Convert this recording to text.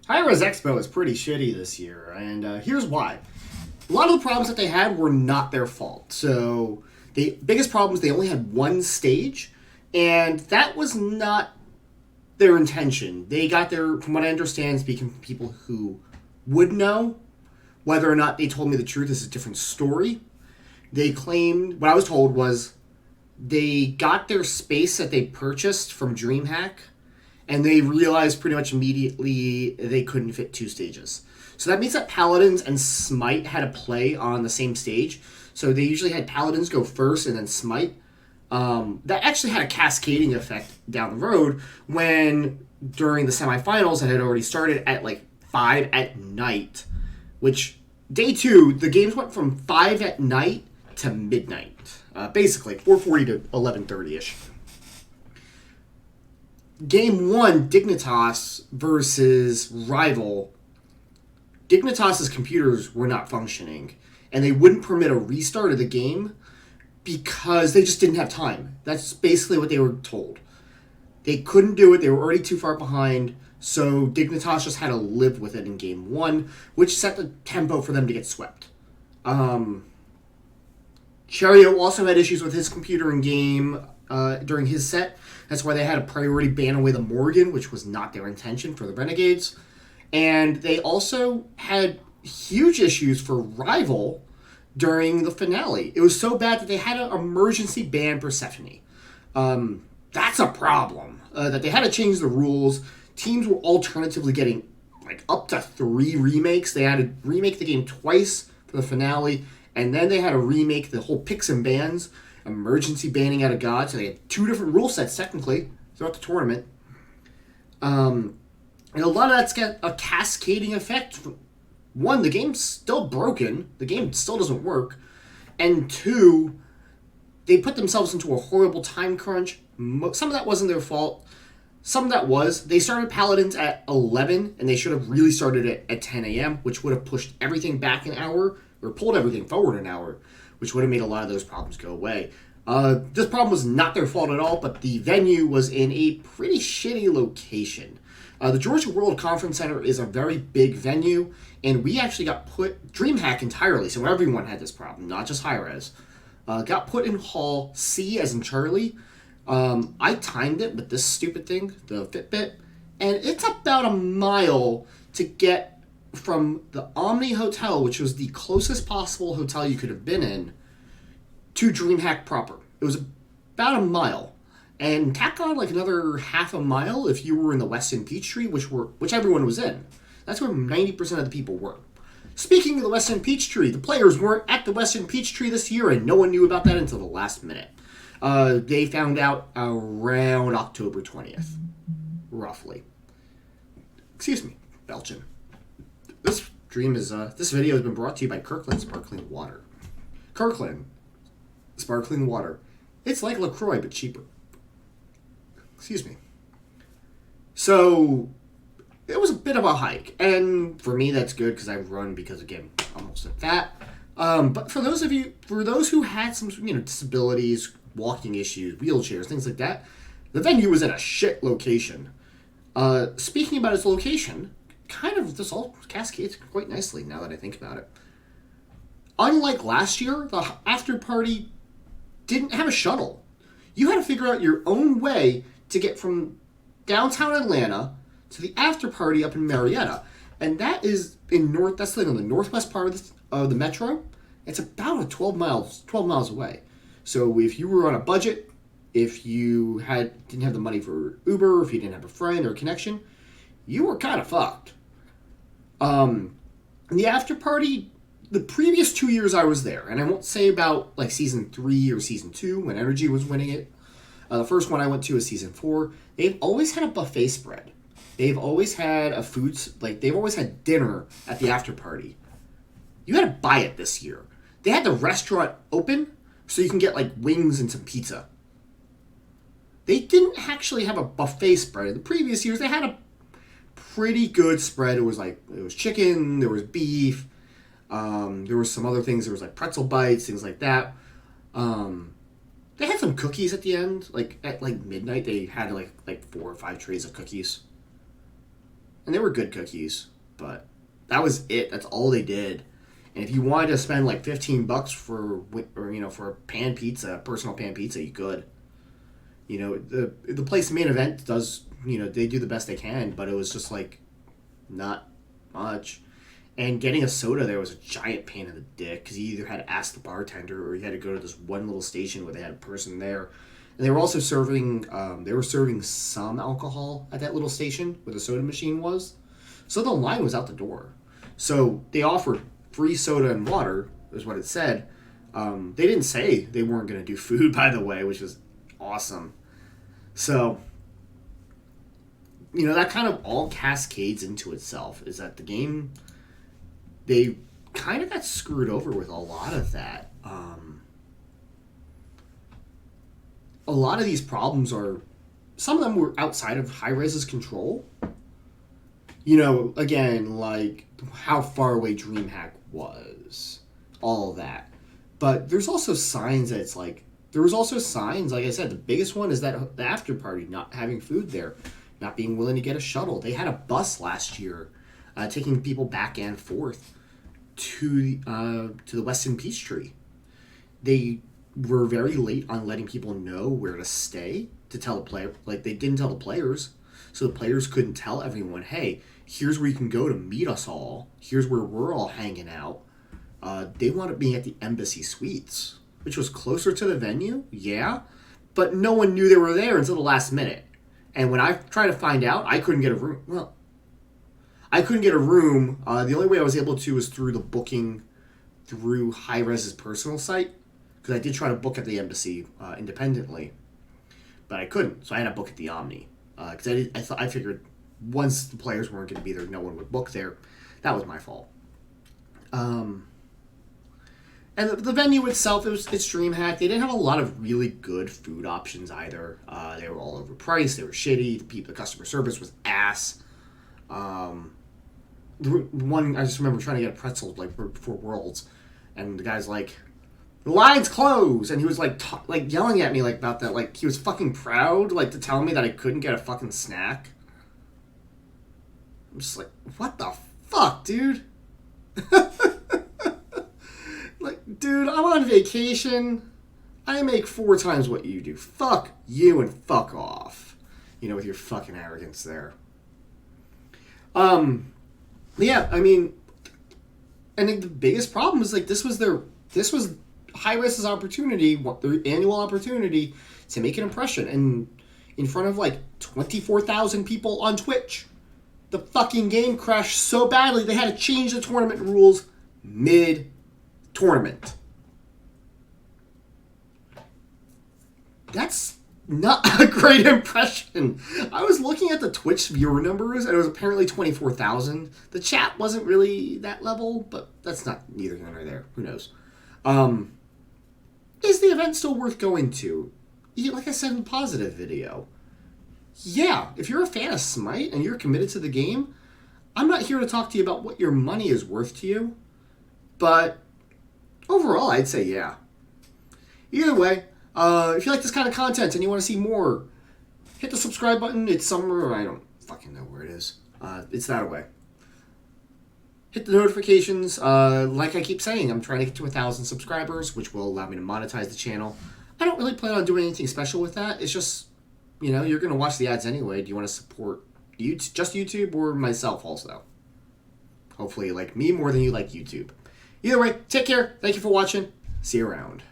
HRX Expo is pretty shitty this year, and here's why. A lot of the problems that they had were not their fault. So the biggest problem is they only had one stage, and that was not their intention. They got there, from what I understand, speaking from people who would know. Whether or not they told me the truth is a different story. They claimed, what I was told was, they got their space that they purchased from DreamHack, and they realized pretty much immediately they couldn't fit two stages. So that means that Paladins and Smite had to play on the same stage. So they usually had Paladins go first and then Smite. That actually had a cascading effect down the road when, during the semifinals that had already started at like 5 at night, which day 2, the games went from 5 at night to midnight. Basically, 4:40 to 11:30-ish. Game 1, Dignitas versus Rival. Dignitas's computers were not functioning, and they wouldn't permit a restart of the game because they just didn't have time. That's basically what they were told. They couldn't do it. They were already too far behind, so Dignitas just had to live with it in Game 1, which set the tempo for them to get swept. Cherio also had issues with his computer in game during his set. That's why they had a priority ban away the Morgan, which was not their intention for the Renegades. And they also had huge issues for Rival during the finale. It was so bad that they had an emergency ban Persephone. That's a problem. That they had to change the rules. Teams were alternatively getting like up to 3 remakes. They had to remake the game twice for the finale, and then they had to remake the whole picks and bans, emergency banning out of God. So they had 2 different rule sets technically throughout the tournament. And a lot of that's got a cascading effect. 1, the game's still broken. The game still doesn't work. And 2, they put themselves into a horrible time crunch. Some of that wasn't their fault. Some of that was. They started Paladins at 11, and they should have really started it at 10 a.m., which would have pushed everything back an hour, or pulled everything forward an hour, which would have made a lot of those problems go away. This problem was not their fault at all, but the venue was in a pretty shitty location. The Georgia World Conference Center is a very big venue, and we actually got put, DreamHack entirely, so everyone had this problem, not just Hi-Rez, got put in Hall C as in Charlie. I timed it with this stupid thing, the Fitbit, and it's about a mile to get from the Omni Hotel, which was the closest possible hotel you could have been in, to DreamHack proper. It was about a mile. And tack on like another half a mile if you were in the Westin Peachtree, which everyone was in. That's where 90% of the people were. Speaking of the Westin Peachtree, the players weren't at the Westin Peachtree this year, and no one knew about that until the last minute. They found out around October 20th, roughly. Excuse me, Belgian. This video has been brought to you by Kirkland Sparkling Water. Kirkland Sparkling Water. It's like LaCroix, but cheaper. Excuse me. So, it was a bit of a hike. And for me, that's good because I run because, again, I'm almost fat. But for those who had some, disabilities, walking issues, wheelchairs, things like that, the venue was at a shit location. Speaking about its location, this all cascades quite nicely now that I think about it. Unlike last year, the after party didn't have a shuttle. You had to figure out your own way to get from downtown Atlanta to the after party up in Marietta. And that is that's like on the northwest part of the metro. It's about a 12 miles away. So if you were on a budget, if you didn't have the money for Uber, if you didn't have a friend or a connection, you were kind of fucked. The after party, the previous 2 years I was there, and I won't say about like season 3 or season 2 when Energy was winning it. The first one I went to was season 4. They've always had a buffet spread. They've always had they've always had dinner at the after party. You had to buy it this year. They had the restaurant open so you can get like wings and some pizza. They didn't actually have a buffet spread. In the previous years, they had a pretty good spread. It was chicken, there was beef, there was some other things. There was like pretzel bites, things like that. They had some cookies at the end. Like at midnight, they had like 4 or 5 trays of cookies. and they were good cookies, but that was it. That's all they did. And if you wanted to spend like $15 for a pan pizza, personal pan pizza, you could. The place Main Event does, they do the best they can, but it was just like not much. And getting a soda there was a giant pain in the dick because you either had to ask the bartender or you had to go to this one little station where they had a person there. And they were also serving some alcohol at that little station where the soda machine was. So the line was out the door. So they offered free soda and water, is what it said. They didn't say they weren't going to do food, by the way, which was awesome. So, that kind of all cascades into itself, is that the game, they kind of got screwed over with a lot of that. A lot of these problems some of them were outside of Hi-Rez's control. Again, like how far away DreamHack was, all of that. But there's also signs that it's like, there was also signs, like I said, the biggest one is that the after party, not having food there, not being willing to get a shuttle. They had a bus last year taking people back and forth to the Westin Peachtree. They were very late on letting people know where to stay to tell the player. Like, they didn't tell the players, so the players couldn't tell everyone, hey, here's where you can go to meet us all. Here's where we're all hanging out. They wound up being at the Embassy Suites, which was closer to the venue, yeah, but no one knew they were there until the last minute. And when I tried to find out, I couldn't get a room. Well, I couldn't get a room. The only way I was able to was through the booking through Hi-Rez's personal site, because I did try to book at the Embassy independently, but I couldn't, so I had to book at the Omni. Because I figured once the players weren't going to be there, no one would book there. That was my fault. And the venue itself, it's DreamHack. They didn't have a lot of really good food options either. They were all overpriced. They were shitty. The customer service was ass. One, I just remember trying to get a pretzel like before Worlds, and the guy's like, "The line's closed," and he was like yelling at me like about that. Like, he was fucking proud, like, to tell me that I couldn't get a fucking snack. I'm just like, what the fuck, dude? Like, dude, I'm on vacation. I make 4 times what you do. Fuck you and fuck off. With your fucking arrogance there. Yeah, I mean, and the biggest problem is, like, this was Hi-Rez's opportunity, their annual opportunity to make an impression, and in front of like 24,000 people on Twitch, the fucking game crashed so badly they had to change the tournament rules mid-tournament. That's not a great impression. I was looking at the Twitch viewer numbers, and it was apparently 24,000. The chat wasn't really that level, but that's neither here nor there. Who knows? Is the event still worth going to? Like I said in the positive video. Yeah, if you're a fan of Smite and you're committed to the game, I'm not here to talk to you about what your money is worth to you, but overall, I'd say yeah. Either way, if you like this kind of content and you want to see more, hit the subscribe button. It's somewhere, I don't fucking know where it is. It's that away. Hit the notifications. Like I keep saying, I'm trying to get to 1,000 subscribers, which will allow me to monetize the channel. I don't really plan on doing anything special with that. It's just, you're going to watch the ads anyway. Do you want to support just YouTube or myself also? Hopefully you like me more than you like YouTube. Either way, take care. Thank you for watching. See you around.